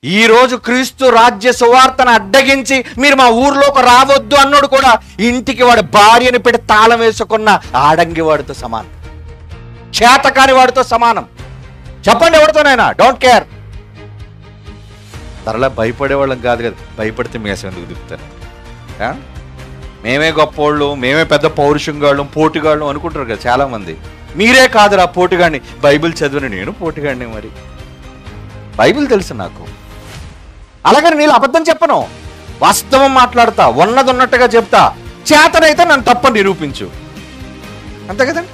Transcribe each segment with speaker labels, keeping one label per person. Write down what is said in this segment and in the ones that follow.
Speaker 1: ఈరోజు క్రీస్తు రాజ్య సువార్తను అడ్డగించి మీరు మా ఊర్లోకి రావద్దు అన్నాడు కూడా ఇంటికి వాడు భార్యని పెట్టి తాళం వేసుకున్న ఆడంగి వాడితో సమానం, చేతకాని వాడితో సమానం. చెప్పండి ఎవరితోనైనా, డోంట్ కేర్. తరలా భయపడేవాళ్ళం కాదు కదా, భయపడితే మీసం ఎందుకు దిగుతారు? మేమే గొప్పోళ్ళు, మేమే పెద్ద పౌరుషంగాళ్ళం, పోటుగాళ్ళం అనుకుంటారు కదా చాలామంది. మీరే కాదురా పోటుగాడిని, బైబిల్ చదివిన నేను పోటుగాడిని. మరి బైబిల్ తెలుసు నాకు. అలాగని నేను అబద్ధం చెప్పను, వాస్తవం మాట్లాడతా, ఉన్నది ఉన్నట్టుగా చెప్తా. చేతనైతే నన్ను తప్పని నిరూపించు, అంతే కదండి.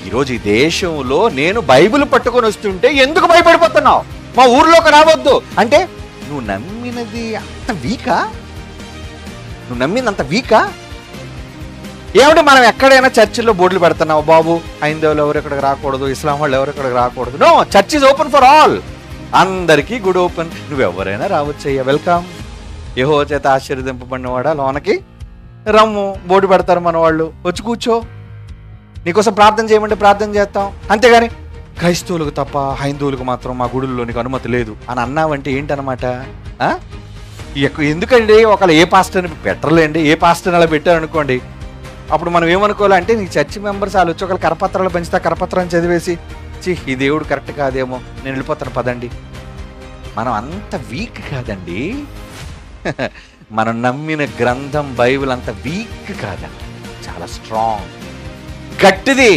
Speaker 1: ఈరోజు ఈ దేశంలో నేను బైబిల్ పట్టుకొని వస్తుంటే ఎందుకు భయపడిపోతున్నావు? మా ఊర్లోకి రావద్దు అంటే నువ్వు నమ్మినది అంత వీకా? నువ్వు నమ్మింది అంత వీకా? ఏమిటి మనం ఎక్కడైనా చర్చిలో బోర్డులు పెడుతున్నావు, బాబు హైందవులు ఎవరు ఇక్కడికి రాకూడదు, ఇస్లాం వాళ్ళు ఎవరు ఇక్కడికి రాకూడదు. No, church is open for all. అందరికీ గుడ్ ఓపెన్, నువ్వెవరైనా రావచ్చయ్యా, వెల్కమ్. యెహోవా చేత ఆశీర్వదింపబడినవాడా లోనకి రమ్ము. బోర్డు పెడతారు మన వాళ్ళు, వచ్చి కూర్చో, నీకోసం ప్రార్థన చేయమంటే ప్రార్థన చేస్తాం. అంతేగాని క్రైస్తవులకు తప్ప హైందువులకు మాత్రం మా గుడుల్లో నీకు అనుమతి లేదు అని అన్నావంటే ఏంటనమాట? ఎందుకండి ఒకళ్ళు ఏ పాస్టర్ని పెట్టర్లేండి, ఏ పాస్టర్ని అలా పెట్టారనుకోండి, అప్పుడు మనం ఏమనుకోవాలంటే నీ చర్చి మెంబర్స్ వాళ్ళు వచ్చి ఒకళ్ళు కరపత్రాలు పెంచితే కరపత్రాన్ని చదివేసి ఈ దేవుడు కరెక్ట్ కాదేమో నేను వెళ్ళిపోతాను పదండి. మనం అంత వీక్ కాదండి. మనం నమ్మిన గ్రంథం బైబిల్ అంత వీక్ కాదండి, చాలా స్ట్రాంగ్, గట్టిది.